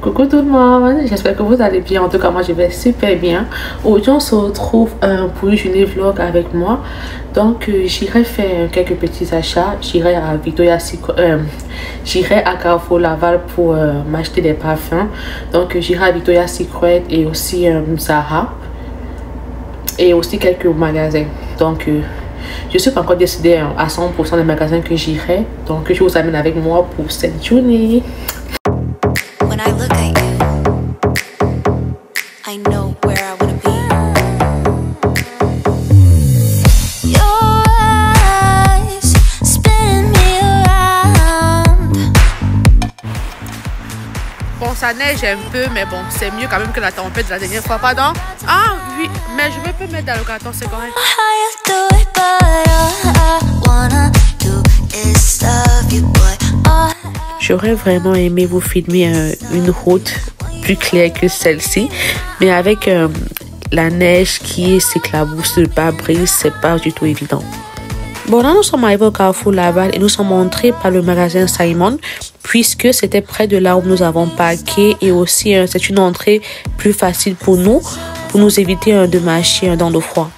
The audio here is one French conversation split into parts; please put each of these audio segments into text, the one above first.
Coucou tout le monde, j'espère que vous allez bien. En tout cas, moi je vais super bien. Aujourd'hui, on se retrouve pour une journée vlog avec moi. Donc, j'irai faire quelques petits achats. J'irai à j'irai à Carrefour Laval pour m'acheter des parfums. Donc, j'irai à Victoria's Secret et aussi Zara. Et aussi quelques magasins. Donc, je ne suis pas encore décidée à 100% des magasins que j'irai. Donc, je vous amène avec moi pour cette journée. When I look at you, I know where I wanna be. Your eyes spin me around. Bon, ça neige un peu, mais bon, c'est mieux quand même que la tempête de la dernière fois. Pardon? Ah oui, mais je vais pas mettre dans le carton, c'est correct. How you do it, but all I wanna do is love you, boy. J'aurais vraiment aimé vous filmer une route plus claire que celle-ci, mais avec la neige qui s'éclabousse sur le pare-brise, c'est pas du tout évident. Bon, là nous sommes arrivés au Carrefour Laval et nous sommes entrés par le magasin Simon puisque c'était près de là où nous avons parqué et aussi c'est une entrée plus facile pour nous éviter de marcher dans le froid.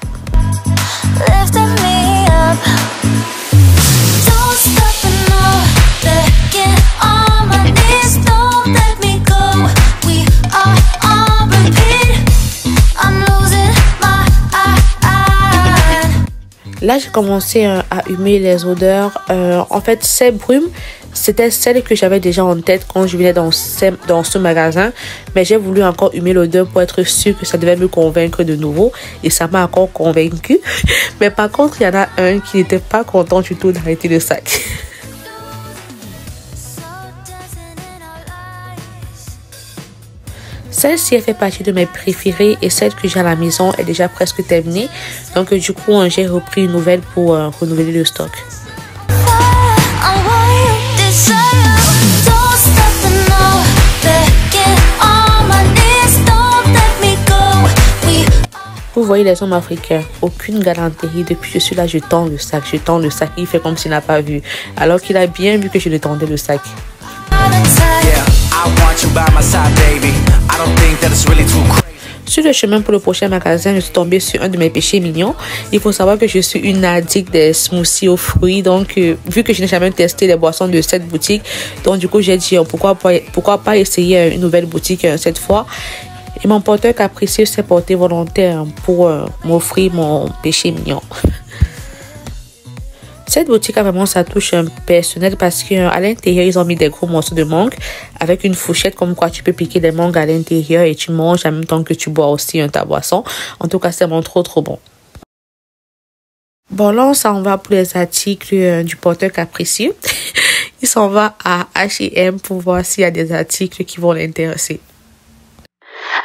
Là, j'ai commencé à humer les odeurs. En fait, ces brumes, c'était celle que j'avais déjà en tête quand je venais dans ce magasin. Mais j'ai voulu encore humer l'odeur pour être sûre que ça devait me convaincre de nouveau. Et ça m'a encore convaincu. Mais par contre, il y en a un qui n'était pas content du tout d'arrêter le sac. Celle-ci, elle fait partie de mes préférées et celle que j'ai à la maison est déjà presque terminée. Donc, du coup, j'ai repris une nouvelle pour renouveler le stock. Vous voyez les hommes africains, aucune galanterie. Depuis que je suis là, je tends le sac, il fait comme s'il n'a pas vu. Alors qu'il a bien vu que je lui tendais le sac. Sur le chemin pour le prochain magasin, je suis tombée sur un de mes péchés mignons. Il faut savoir que je suis une addict des smoothies aux fruits. Donc, vu que je n'ai jamais testé les boissons de cette boutique, donc du coup, j'ai dit pourquoi pas essayer une nouvelle boutique cette fois. Et mon porteur capricieux s'est porté volontaire pour m'offrir mon péché mignon. Cette boutique a vraiment sa touche personnelle parce qu'à l'intérieur, ils ont mis des gros morceaux de mangue avec une fourchette comme quoi tu peux piquer des mangues à l'intérieur et tu manges en même temps que tu bois aussi ta boisson. En tout cas, c'est vraiment trop bon. Bon, là, on s'en va pour les articles du porteur capricieux. Il s'en va à H&M pour voir s'il y a des articles qui vont l'intéresser.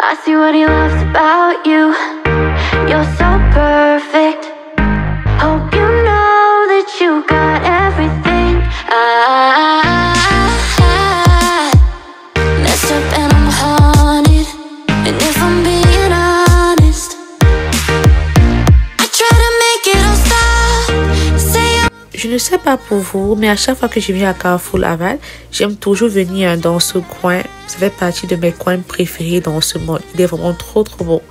I see what he loves about you. You're so perfect. Hope you know that you got everything. I messed up and I'm haunted. And if I'm being honest, I try to make it all stop. Say je ne sais pas pour vous, mais à chaque fois que je viens à Carrefour Laval, j'aime toujours venir dans ce coin. Ça fait partie de mes coins préférés dans ce monde. Il est vraiment trop beau.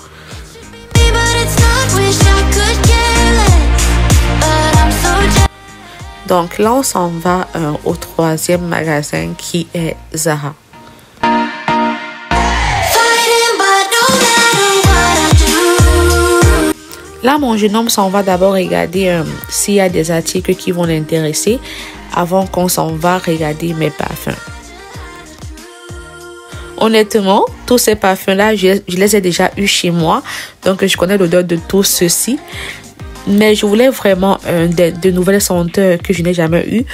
Donc là, on s'en va au troisième magasin qui est Zara. Là, mon jeune homme s'en va d'abord regarder s'il y a des articles qui vont l'intéresser avant qu'on s'en va regarder mes parfums. Honnêtement, tous ces parfums-là, je les ai déjà eus chez moi. Donc, je connais l'odeur de tous ceux-ci. Mais je voulais vraiment de nouvelles senteurs que je n'ai jamais eues.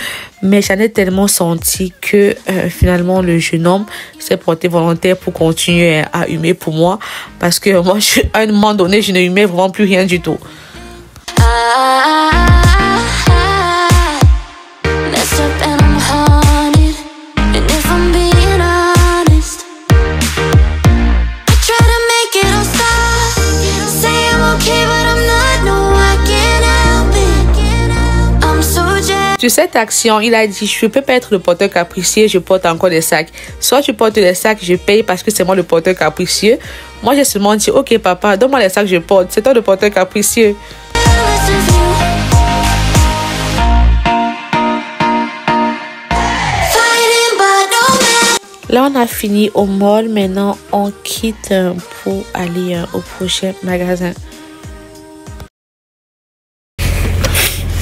Mais j'en ai tellement senti que finalement, le jeune homme s'est porté volontaire pour continuer à humer pour moi. Parce que moi, à un moment donné, je ne humais vraiment plus rien du tout. Sur cette action, il a dit, je peux pas être le porteur capricieux, je porte encore des sacs. Soit tu portes les sacs, je paye parce que c'est moi le porteur capricieux. Moi, j'ai seulement dit, ok papa, donne-moi les sacs, je porte. C'est toi le porteur capricieux. Là, on a fini au mall. Maintenant, on quitte pour aller au prochain magasin.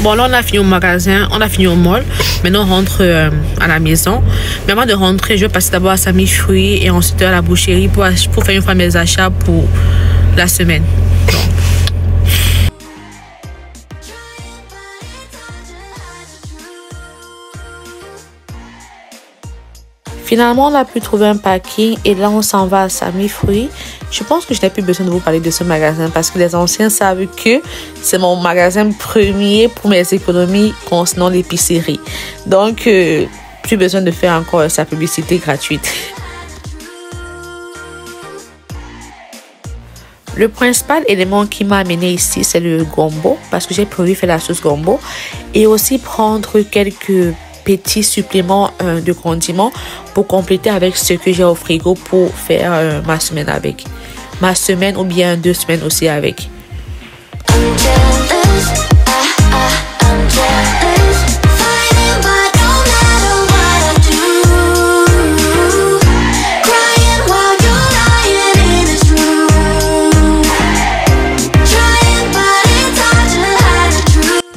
Bon, là, on a fini au magasin, on a fini au mall. Maintenant, on rentre à la maison. Mais avant de rentrer, je vais passer d'abord à Sami Fruits et ensuite à la boucherie pour faire une fois mes achats pour la semaine. Finalement, on a pu trouver un parking et là, on s'en va à Sami Fruits. Je pense que je n'ai plus besoin de vous parler de ce magasin parce que les anciens savent que c'est mon magasin premier pour mes économies concernant l'épicerie. Donc, plus besoin de faire encore sa publicité gratuite. Le principal élément qui m'a amené ici, c'est le gombo parce que j'ai prévu faire la sauce gombo et aussi prendre quelques petits suppléments de condiments pour compléter avec ce que j'ai au frigo pour faire ma semaine avec. Ma semaine ou bien 2 semaines aussi avec.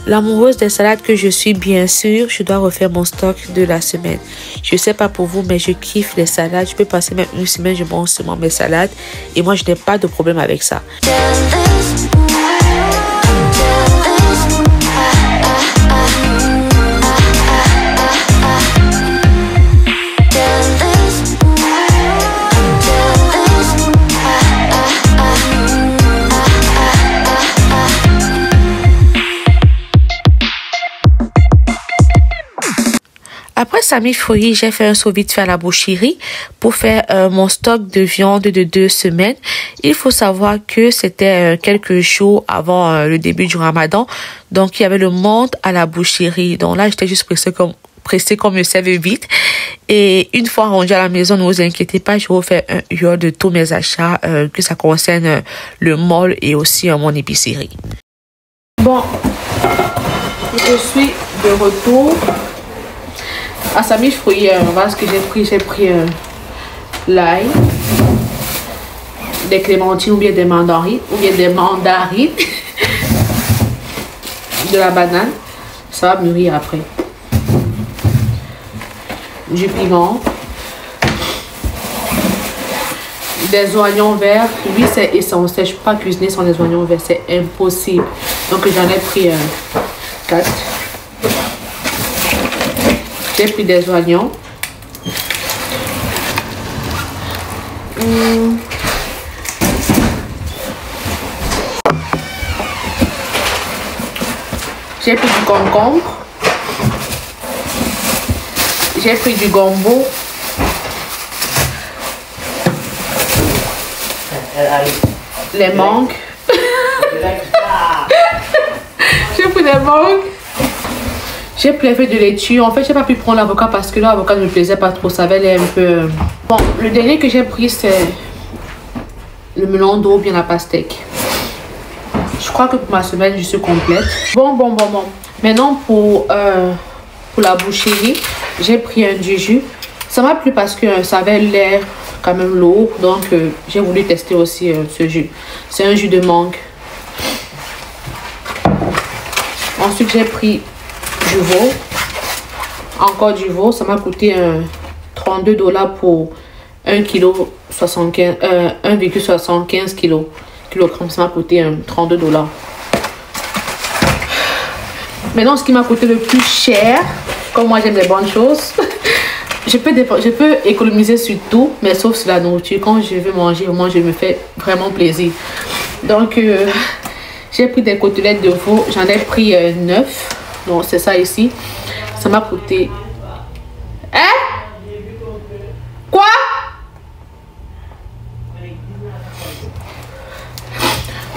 L'amoureuse des salades que je suis, bien sûr, je dois refaire mon stock de la semaine. Je sais pas pour vous, mais je kiffe les salades. Je peux passer même une semaine, je mange seulement mes salades. Et moi, je n'ai pas de problème avec ça. Après Sami Fruits, j'ai fait un saut vite fait à la boucherie pour faire mon stock de viande de 2 semaines. Il faut savoir que c'était quelques jours avant le début du Ramadan. Donc, il y avait le monde à la boucherie. Donc là, j'étais juste pressée qu'on me serve vite. Et une fois rendu à la maison, ne vous inquiétez pas, je vais vous faire un haul de tous mes achats, que ça concerne le mall et aussi mon épicerie. Bon, je suis de retour. À Sami Fruits, voilà ce que j'ai pris. J'ai pris l'ail, des clémentines ou bien des mandarines, de la banane. Ça va mûrir après. Du piment, des oignons verts. Lui, c'est essentiel. Je ne peux pas cuisiner sans des oignons verts, c'est impossible. Donc j'en ai pris 4. J'ai pris des oignons. J'ai pris du concombre. J'ai pris du gombo. Les mangues. J'ai pris des mangues. J'ai pris les feuilles de laitue. En fait, j'ai pas pu prendre l'avocat parce que l'avocat ne me plaisait pas trop. Ça avait l'air un peu... Bon, le dernier que j'ai pris, c'est le melon d'eau, bien la pastèque. Je crois que pour ma semaine, je suis complète. Bon. Maintenant, pour la boucherie, j'ai pris du jus. Ça m'a plu parce que ça avait l'air quand même lourd. Donc, j'ai voulu tester aussi ce jus. C'est un jus de mangue. Ensuite, j'ai pris du veau. Encore du veau. Ça m'a coûté 32 $ pour 1,75 kg. Ça m'a coûté 32 $. Maintenant, ce qui m'a coûté le plus cher, comme moi j'aime les bonnes choses, je peux économiser sur tout, mais sauf sur la nourriture. Quand je veux manger, moi je me fais vraiment plaisir. Donc, j'ai pris des côtelettes de veau. J'en ai pris 9. Donc, c'est ça ici. Ça m'a coûté... Hein? Quoi?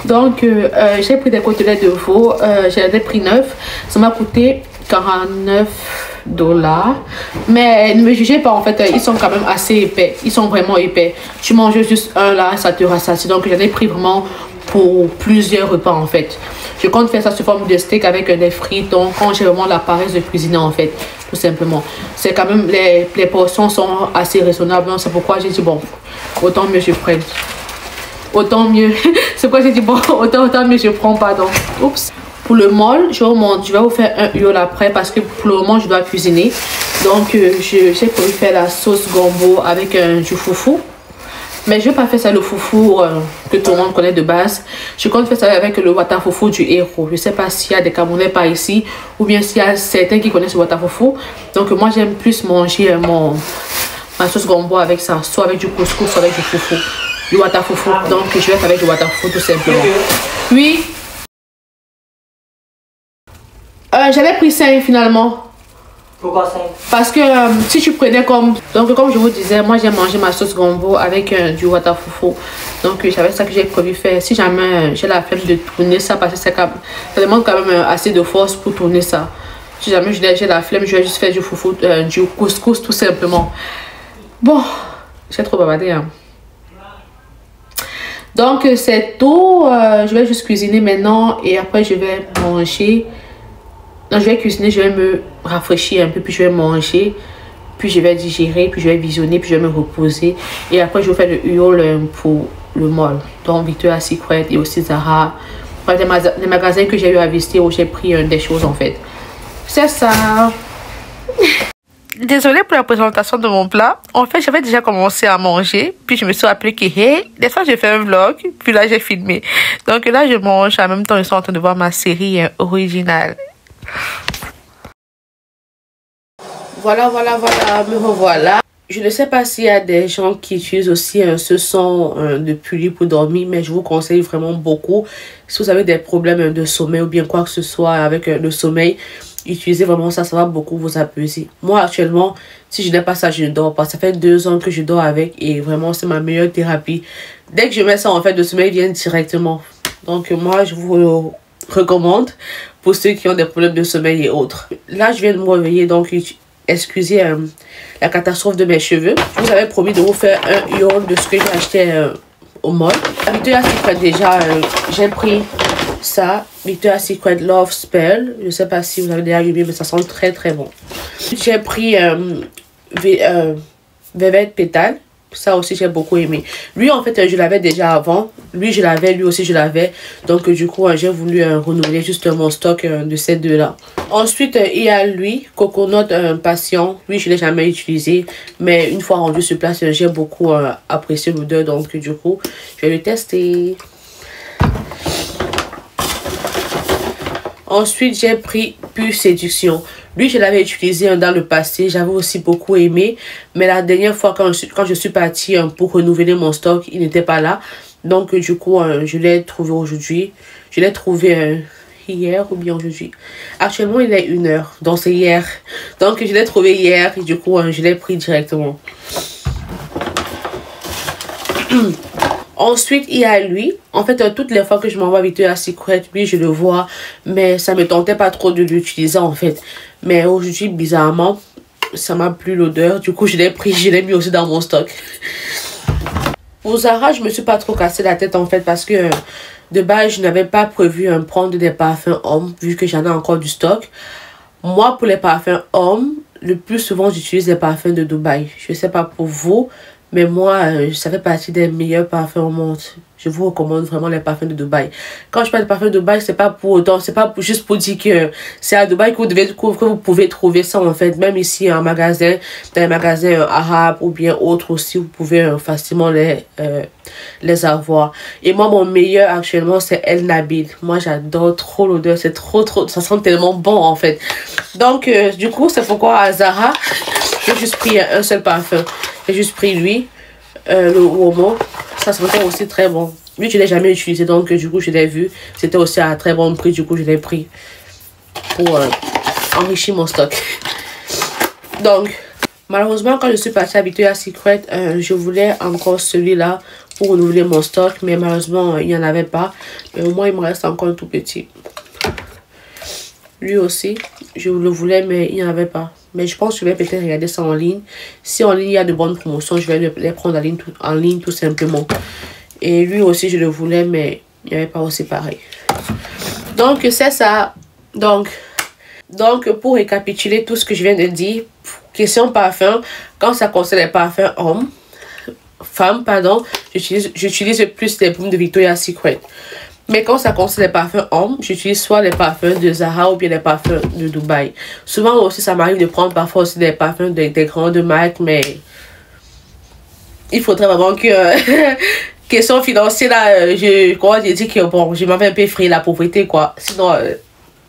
Donc, j'ai pris des côtelettes de veau. J'en ai pris 9. Ça m'a coûté $49. Mais ne me jugez pas, en fait, ils sont quand même assez épais. Ils sont vraiment épais. Tu manges juste un là, ça te rassasie. Donc j'en ai pris vraiment pour plusieurs repas en fait. Je compte faire ça sous forme de steak avec des frites. Donc quand j'ai vraiment la paresse de cuisiner en fait, tout simplement. C'est quand même, les portions sont assez raisonnables. C'est pourquoi j'ai dit bon, autant mieux je prenne. Autant mieux. C'est pourquoi j'ai dit bon, autant mieux je prends, pardon. Oups. Pour le mol, je vais vous faire un haul après parce que pour le moment je dois cuisiner. Donc j'ai prévu faire la sauce gombo avec du foufou. Mais je ne vais pas faire ça le foufou que tout le monde connaît de base. Je compte faire ça avec le wata foufou du héros. Je ne sais pas s'il y a des Camerounais par ici ou bien s'il y a certains qui connaissent le wata foufou. Donc moi j'aime plus manger ma sauce gombo avec ça, soit avec du couscous, soit avec du foufou. Du wata foufou. Donc je vais faire avec du wata foufou tout simplement. Oui. J'avais pris 5 finalement. Pourquoi 5? Parce que si tu prenais comme... Donc comme je vous disais, moi j'ai mangé ma sauce gombo avec du wata foufou. Donc j'avais ça que j'ai prévu faire. Si jamais j'ai la flemme de tourner ça, parce que ça demande quand même assez de force pour tourner ça. Si jamais j'ai la flemme, je vais juste faire du foufou, du couscous tout simplement. Bon, j'ai trop bavardé hein. Donc c'est tout. Je vais juste cuisiner maintenant et après je vais manger. Non, je vais cuisiner, je vais me rafraîchir un peu, puis je vais manger, puis je vais digérer, puis je vais visionner, puis je vais me reposer. Et après, je vais faire le haul pour le mall. Donc, Victoria's Secret et aussi Zara. Les magasins que j'ai eu à visiter où j'ai pris des choses en fait. C'est ça. Désolée pour la présentation de mon plat. En fait, j'avais déjà commencé à manger. Puis je me suis rappelé que, hey, des fois j'ai fait un vlog. Puis là, j'ai filmé. Donc là, je mange. En même temps, je suis en train de voir ma série originale. Voilà, me revoilà. Je ne sais pas s'il y a des gens qui utilisent aussi ce son de pluie pour dormir, mais je vous conseille vraiment beaucoup. Si vous avez des problèmes de sommeil ou bien quoi que ce soit avec le sommeil, utilisez vraiment ça, ça va beaucoup vous apaiser. Moi actuellement, si je n'ai pas ça, je ne dors pas. Ça fait 2 ans que je dors avec et vraiment c'est ma meilleure thérapie. Dès que je mets ça en fait, le sommeil vient directement. Donc moi je vous le recommande pour ceux qui ont des problèmes de sommeil et autres. Là je viens de me réveiller, donc excusez la catastrophe de mes cheveux. Je vous avais promis de vous faire un haul de ce que j'ai acheté au mall. Victoria's Secret déjà, j'ai pris ça, Victoria's Secret Love Spell. Je ne sais pas si vous avez déjà vu, mais ça sent très très bon. J'ai pris Velvet Pétale. Ça aussi j'ai beaucoup aimé. Lui en fait je l'avais déjà avant. Lui je l'avais, lui aussi je l'avais. Donc du coup j'ai voulu renouveler juste mon stock de ces deux là. Ensuite il y a lui, Coconut Passion. Lui je l'ai jamais utilisé. Mais une fois rendu sur place j'ai beaucoup apprécié l'odeur. Donc du coup je vais le tester. Ensuite, j'ai pris Pure Séduction. Lui, je l'avais utilisé dans le passé. J'avais aussi beaucoup aimé. Mais la dernière fois, quand je suis partie pour renouveler mon stock, il n'était pas là. Donc, du coup, je l'ai trouvé aujourd'hui. Je l'ai trouvé hier ou bien aujourd'hui. Actuellement, il est 1h. Donc, c'est hier. Donc, je l'ai trouvé hier. Et du coup, je l'ai pris directement. Ensuite, il y a lui. En fait, toutes les fois que je m'envoie Victoria's Secret, lui, je le vois. Mais ça me tentait pas trop de l'utiliser, en fait. Mais aujourd'hui, bizarrement, ça m'a plu l'odeur. Du coup, je l'ai pris, je l'ai mis aussi dans mon stock. Pour Zara, je me suis pas trop cassé la tête, en fait, parce que de base, je n'avais pas prévu prendre des parfums hommes, vu que j'en ai encore du stock. Moi, pour les parfums hommes, le plus souvent, j'utilise des parfums de Dubaï. Je sais pas pour vous. Mais moi, ça fait partie des meilleurs parfums au monde. Je vous recommande vraiment les parfums de Dubaï. Quand je parle de parfums de Dubaï, c'est pas pour autant, c'est pas juste pour dire que c'est à Dubaï que vous pouvez trouver ça en fait. Même ici en magasin, dans les magasins arabes ou bien autres aussi, vous pouvez facilement les avoir. Et moi, mon meilleur actuellement, c'est El Nabil. Moi, j'adore trop l'odeur. C'est trop, ça sent tellement bon en fait. Donc, du coup, c'est pourquoi à Zara, j'ai juste pris un seul parfum. J'ai juste pris lui, le Uomo. Ça sentait aussi très bon. Lui, je ne l'ai jamais utilisé, donc du coup, je l'ai vu. C'était aussi à un très bon prix, du coup, je l'ai pris pour enrichir mon stock. Donc, malheureusement, quand je suis partie à Victoria's Secret, je voulais encore celui-là pour renouveler mon stock. Mais malheureusement, il n'y en avait pas. Mais au moins, il me reste encore un tout petit. Lui aussi. Je le voulais, mais il n'y en avait pas. Mais je pense que je vais peut-être regarder ça en ligne. Si en ligne, il y a de bonnes promotions, je vais les prendre en ligne tout simplement. Et lui aussi, je le voulais, mais il n'y avait pas aussi pareil. Donc, c'est ça. Donc, pour récapituler tout ce que je viens de dire, question parfum, quand ça concerne les parfums femmes, pardon, j'utilise plus les baumes de Victoria's Secret. Mais quand ça concerne les parfums hommes, j'utilise soit les parfums de Zara ou bien les parfums de Dubaï. Souvent aussi, ça m'arrive de prendre parfois aussi des parfums des grandes marques, mais il faudrait vraiment que... question financière, là, j'ai dit que bon, je m'avais un peu effrayé la pauvreté, quoi. Sinon,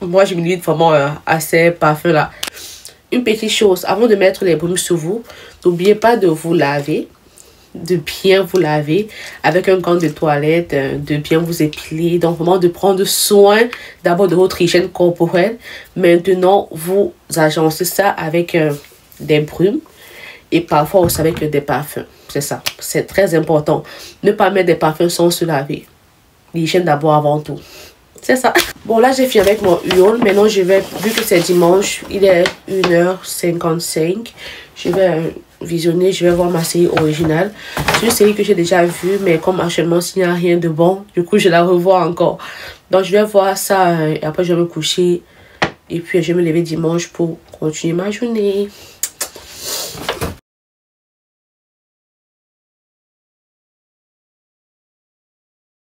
moi, je me limite vraiment à ces parfums-là. Une petite chose, avant de mettre les baumes sur vous, n'oubliez pas de vous laver. De bien vous laver avec un gant de toilette, de bien vous épiler, donc vraiment de prendre soin d'abord de votre hygiène corporelle. Maintenant, vous agencez ça avec des brumes et parfois aussi avec des parfums. C'est ça, c'est très important. Ne pas mettre des parfums sans se laver. L'hygiène d'abord avant tout. C'est ça. Bon, là, j'ai fini avec mon haul. Maintenant, je vais, vu que c'est dimanche, il est 1h55. Je vais visionner, je vais voir ma série originale. C'est une série que j'ai déjà vue, mais comme actuellement, s'il n'y a rien de bon, du coup, je la revois encore. Donc, je vais voir ça et après, je vais me coucher. Et puis, je vais me lever dimanche pour continuer ma journée.